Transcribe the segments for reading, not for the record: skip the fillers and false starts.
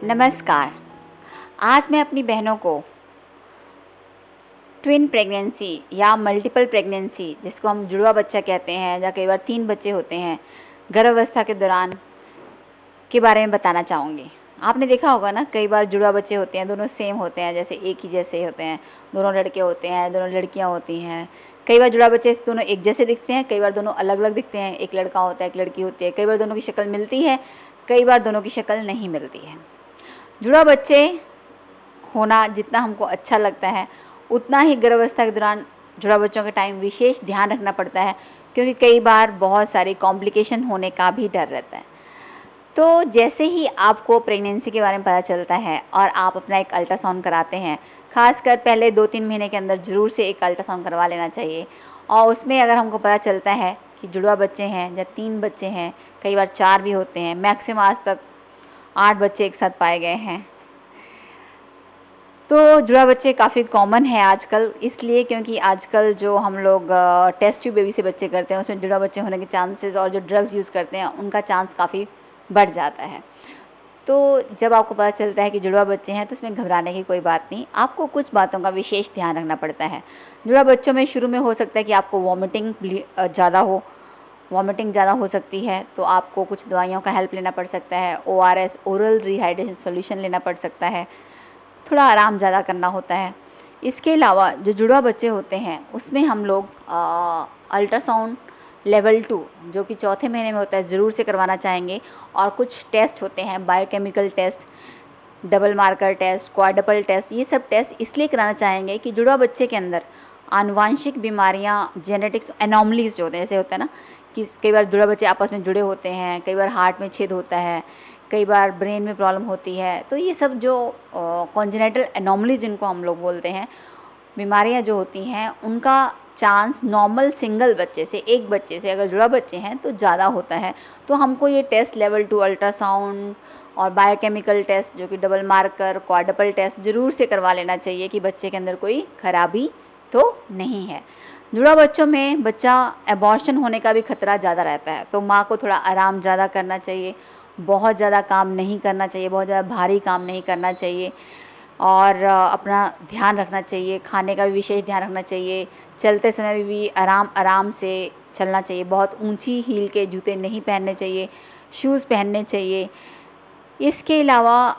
नमस्कार। आज मैं अपनी बहनों को ट्विन प्रेगनेंसी या मल्टीपल प्रेगनेंसी, जिसको हम जुड़वा बच्चा कहते हैं, या कई बार 3 बच्चे होते हैं गर्भावस्था के दौरान, के बारे में बताना चाहूँगी। आपने देखा होगा ना, कई बार जुड़वा बच्चे होते हैं, दोनों सेम होते हैं, जैसे एक ही जैसे होते हैं, दोनों लड़के होते हैं, दोनों लड़कियाँ होती हैं। कई बार जुड़वा बच्चे दोनों एक जैसे दिखते हैं, कई बार दोनों अलग अलग दिखते हैं, एक लड़का होता है, एक लड़की होती है। कई बार दोनों की शक्ल मिलती है, कई बार दोनों की शक्ल नहीं मिलती है। जुड़वा बच्चे होना जितना हमको अच्छा लगता है, उतना ही गर्भावस्था के दौरान जुड़वा बच्चों के टाइम विशेष ध्यान रखना पड़ता है, क्योंकि कई बार बहुत सारी कॉम्प्लिकेशन होने का भी डर रहता है। तो जैसे ही आपको प्रेगनेंसी के बारे में पता चलता है और आप अपना एक अल्ट्रासाउंड कराते हैं, खासकर पहले 2-3 महीने के अंदर ज़रूर से एक अल्ट्रासाउंड करवा लेना चाहिए। और उसमें अगर हमको पता चलता है कि जुड़वा बच्चे हैं या 3 बच्चे हैं, कई बार 4 भी होते हैं, मैक्सिमम आज तक 8 बच्चे एक साथ पाए गए हैं। तो जुड़वा बच्चे काफ़ी कॉमन है आजकल, इसलिए क्योंकि आजकल जो हम लोग टेस्ट ट्यूब बेबी से बच्चे करते हैं, उसमें जुड़वा बच्चे होने के चांसेस, और जो ड्रग्स यूज़ करते हैं उनका चांस काफ़ी बढ़ जाता है। तो जब आपको पता चलता है कि जुड़वा बच्चे हैं, तो इसमें घबराने की कोई बात नहीं। आपको कुछ बातों का विशेष ध्यान रखना पड़ता है। जुड़वा बच्चों में शुरू में हो सकता है कि आपको वॉमिटिंग ज़्यादा हो सकती है, तो आपको कुछ दवाइयों का हेल्प लेना पड़ सकता है। ORS, ओरल रिहाइड्रेशन सॉल्यूशन लेना पड़ सकता है। थोड़ा आराम ज़्यादा करना होता है। इसके अलावा जो जुड़वा बच्चे होते हैं, उसमें हम लोग अल्ट्रासाउंड लेवल 2, जो कि चौथे महीने में होता है, ज़रूर से करवाना चाहेंगे। और कुछ टेस्ट होते हैं, biochemical test, double marker test, quadruple test. ये सब टेस्ट इसलिए कराना चाहेंगे कि जुड़वा बच्चे के अंदर आनुवांशिक बीमारियाँ, जेनेटिक्स एनोमलीज जो होते हैं, जैसे होता है ना कि कई बार जुड़वा बच्चे आपस में जुड़े होते हैं, कई बार हार्ट में छेद होता है, कई बार ब्रेन में प्रॉब्लम होती है। तो ये सब जो कॉन्जेनिटल एनोमली जिनको हम लोग बोलते हैं, बीमारियां जो होती हैं, उनका चांस नॉर्मल सिंगल बच्चे से, एक बच्चे से अगर जुड़वा बच्चे हैं तो ज़्यादा होता है। तो हमको ये टेस्ट लेवल 2 अल्ट्रासाउंड और बायोकेमिकल टेस्ट, जो कि डबल मार्कर, क्वाड्रपल टेस्ट, ज़रूर से करवा लेना चाहिए कि बच्चे के अंदर कोई खराबी तो नहीं है। जुड़वा बच्चों में बच्चा एबॉर्शन होने का भी खतरा ज़्यादा रहता है, तो माँ को थोड़ा आराम ज़्यादा करना चाहिए, बहुत ज़्यादा काम नहीं करना चाहिए, बहुत ज़्यादा भारी काम नहीं करना चाहिए, और अपना ध्यान रखना चाहिए। खाने का भी विशेष ध्यान रखना चाहिए। चलते समय भी आराम आराम से चलना चाहिए। बहुत ऊंची हील के जूते नहीं पहनने चाहिए, शूज़ पहनने चाहिए। इसके अलावा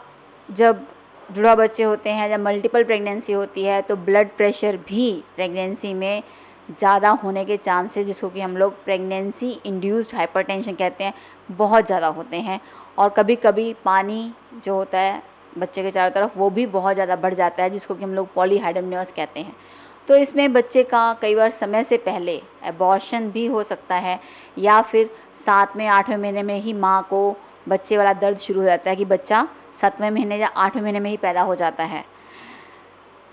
जब जुड़वा बच्चे होते हैं, जब मल्टीपल प्रेगनेंसी होती है, तो ब्लड प्रेशर भी प्रेगनेंसी में ज़्यादा होने के चांसेस, जिसको कि हम लोग प्रेगनेंसी इंड्यूस्ड हाइपरटेंशन कहते हैं, बहुत ज़्यादा होते हैं। और कभी कभी पानी जो होता है बच्चे के चारों तरफ, वो भी बहुत ज़्यादा बढ़ जाता है, जिसको कि हम लोग पॉलीहाइड्रोनियस कहते हैं। तो इसमें बच्चे का कई बार समय से पहले एबॉर्शन भी हो सकता है, या फिर 7वें 8वें महीने में ही माँ को बच्चे वाला दर्द शुरू हो जाता है कि बच्चा 7वें महीने या 8वें महीने में ही पैदा हो जाता है।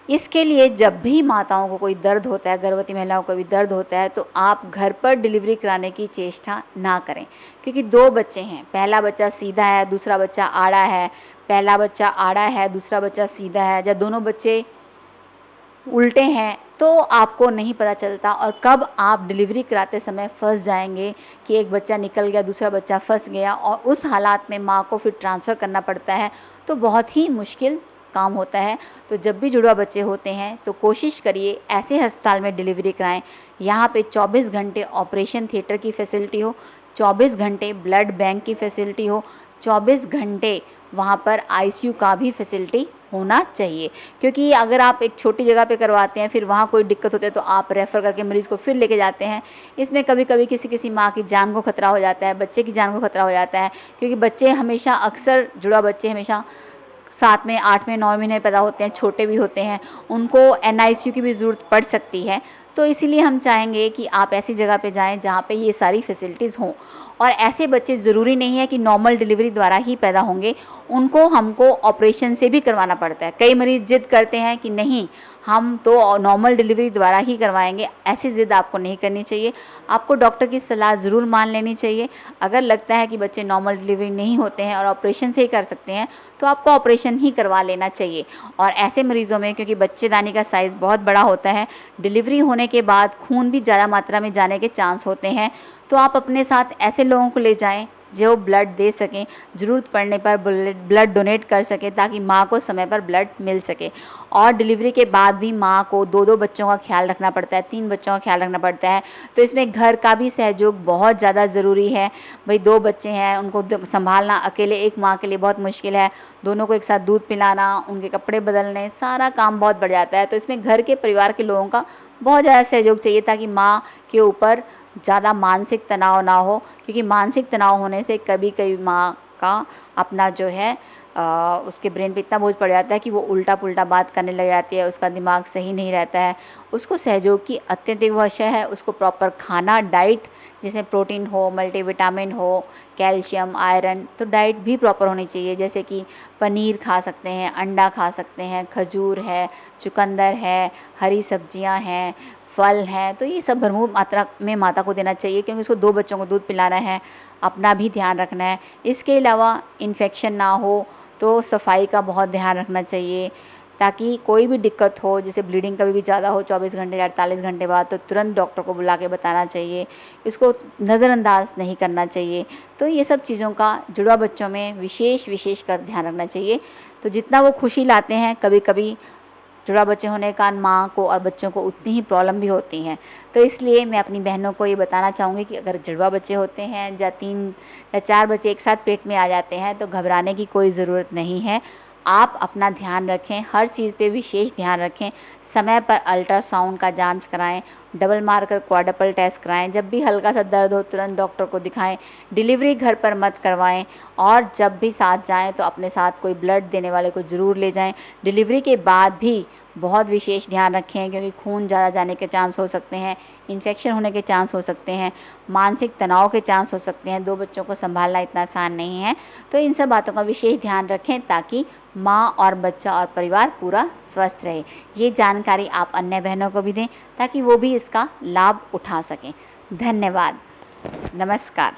इसके लिए जब भी माताओं को कोई दर्द होता है, गर्भवती महिलाओं को भी दर्द होता है, तो आप घर पर डिलीवरी कराने की चेष्टा ना करें, क्योंकि 2 बच्चे हैं, पहला बच्चा सीधा है, दूसरा बच्चा आड़ा है, पहला बच्चा आड़ा है, दूसरा बच्चा सीधा है, या दोनों बच्चे उल्टे हैं, तो आपको नहीं पता चलता, और कब आप डिलीवरी कराते समय फंस जाएंगे कि एक बच्चा निकल गया, दूसरा बच्चा फंस गया, और उस हालात में माँ को फिर ट्रांसफ़र करना पड़ता है, तो बहुत ही मुश्किल काम होता है। तो जब भी जुड़वा बच्चे होते हैं, तो कोशिश करिए ऐसे अस्पताल में डिलीवरी कराएं, यहाँ पे 24 घंटे ऑपरेशन थिएटर की फैसिलिटी हो, 24 घंटे ब्लड बैंक की फैसिलिटी हो, 24 घंटे वहाँ पर ICU का भी फैसिलिटी होना चाहिए। क्योंकि अगर आप एक छोटी जगह पे करवाते हैं, फिर वहाँ कोई दिक्कत होती है, तो आप रेफ़र करके मरीज़ को फिर लेके जाते हैं। इसमें कभी कभी किसी माँ की जान को खतरा हो जाता है, बच्चे की जान को खतरा हो जाता है, क्योंकि बच्चे हमेशा, अक्सर जुड़वा बच्चे हमेशा 7वें 8वें 9वें महीने पैदा होते हैं, छोटे भी होते हैं, उनको NICU की भी ज़रूरत पड़ सकती है। तो इसीलिए हम चाहेंगे कि आप ऐसी जगह पे जाएं जहाँ पे ये सारी फैसिलिटीज़ हों। और ऐसे बच्चे ज़रूरी नहीं है कि नॉर्मल डिलीवरी द्वारा ही पैदा होंगे, उनको हमको ऑपरेशन से भी करवाना पड़ता है। कई मरीज़ ज़िद करते हैं कि नहीं, हम तो नॉर्मल डिलीवरी द्वारा ही करवाएंगे। ऐसी ज़िद आपको नहीं करनी चाहिए, आपको डॉक्टर की सलाह ज़रूर मान लेनी चाहिए। अगर लगता है कि बच्चे नॉर्मल डिलीवरी नहीं होते हैं और ऑपरेशन से ही कर सकते हैं, तो आपको ऑपरेशन ही करवा लेना चाहिए। और ऐसे मरीज़ों में, क्योंकि बच्चेदानी का साइज़ बहुत बड़ा होता है, डिलीवरी होने के बाद खून भी ज़्यादा मात्रा में जाने के चांस होते हैं, तो आप अपने साथ ऐसे लोगों को ले जाएं जो ब्लड दे सकें, ज़रूरत पड़ने पर ब्लड डोनेट कर सकें ताकि माँ को समय पर ब्लड मिल सके। और डिलीवरी के बाद भी माँ को 2-2 बच्चों का ख्याल रखना पड़ता है, 3 बच्चों का ख्याल रखना पड़ता है, तो इसमें घर का भी सहयोग बहुत ज़्यादा ज़रूरी है। भई 2 बच्चे हैं, उनको संभालना अकेले एक माँ के लिए बहुत मुश्किल है। दोनों को एक साथ दूध पिलाना, उनके कपड़े बदलने, सारा काम बहुत बढ़ जाता है। तो इसमें घर के परिवार के लोगों का बहुत ज़्यादा सहयोग चाहिए ताकि माँ के ऊपर ज़्यादा मानसिक तनाव ना हो, क्योंकि मानसिक तनाव होने से कभी-कभी माँ का अपना जो है उसके ब्रेन पे इतना बोझ पड़ जाता है कि वो उल्टा-पुल्टा बात करने लग जाती है, उसका दिमाग सही नहीं रहता है। उसको सहयोग की अत्यंत आवश्यक है, उसको प्रॉपर खाना, डाइट जिसमें प्रोटीन हो, मल्टीविटामिन हो, कैल्शियम, आयरन, तो डाइट भी प्रॉपर होनी चाहिए। जैसे कि पनीर खा सकते हैं, अंडा खा सकते हैं, खजूर है, चुकंदर है, हरी सब्जियां हैं, फल हैं, तो ये सब भरपूर मात्रा में माता को देना चाहिए क्योंकि उसको 2 बच्चों को दूध पिलाना है, अपना भी ध्यान रखना है। इसके अलावा इन्फेक्शन ना हो तो सफाई का बहुत ध्यान रखना चाहिए ताकि कोई भी दिक्कत हो, जैसे ब्लीडिंग कभी भी ज़्यादा हो 24 घंटे या 48 घंटे बाद, तो तुरंत डॉक्टर को बुला के बताना चाहिए। इसको नज़रअंदाज नहीं करना चाहिए। तो ये सब चीज़ों का जुड़वा बच्चों में विशेष कर ध्यान रखना चाहिए। तो जितना वो खुशी लाते हैं, कभी-कभी जुड़वा बच्चे होने के कारण माँ को और बच्चों को उतनी ही प्रॉब्लम भी होती हैं। तो इसलिए मैं अपनी बहनों को ये बताना चाहूँगी कि अगर जुड़वा बच्चे होते हैं या 3 या 4 बच्चे एक साथ पेट में आ जाते हैं तो घबराने की कोई ज़रूरत नहीं है। आप अपना ध्यान रखें, हर चीज़ पे विशेष ध्यान रखें, समय पर अल्ट्रासाउंड का जांच कराएँ, डबल मार्कर क्वाड्रपल टेस्ट कराएँ, जब भी हल्का सा दर्द हो तुरंत डॉक्टर को दिखाएँ, डिलीवरी घर पर मत करवाएँ और जब भी साथ जाएँ तो अपने साथ कोई ब्लड देने वाले को ज़रूर ले जाएँ। डिलीवरी के बाद भी बहुत विशेष ध्यान रखें क्योंकि खून ज़्यादा जाने के चांस हो सकते हैं, इन्फेक्शन होने के चांस हो सकते हैं, मानसिक तनाव के चांस हो सकते हैं, 2 बच्चों को सँभालना इतना आसान नहीं है। तो इन सब बातों का विशेष ध्यान रखें ताकि माँ और बच्चा और परिवार पूरा स्वस्थ रहे। ये जानकारी आप अन्य बहनों को भी दें ताकि वो भी इसका लाभ उठा सकें। धन्यवाद। नमस्कार।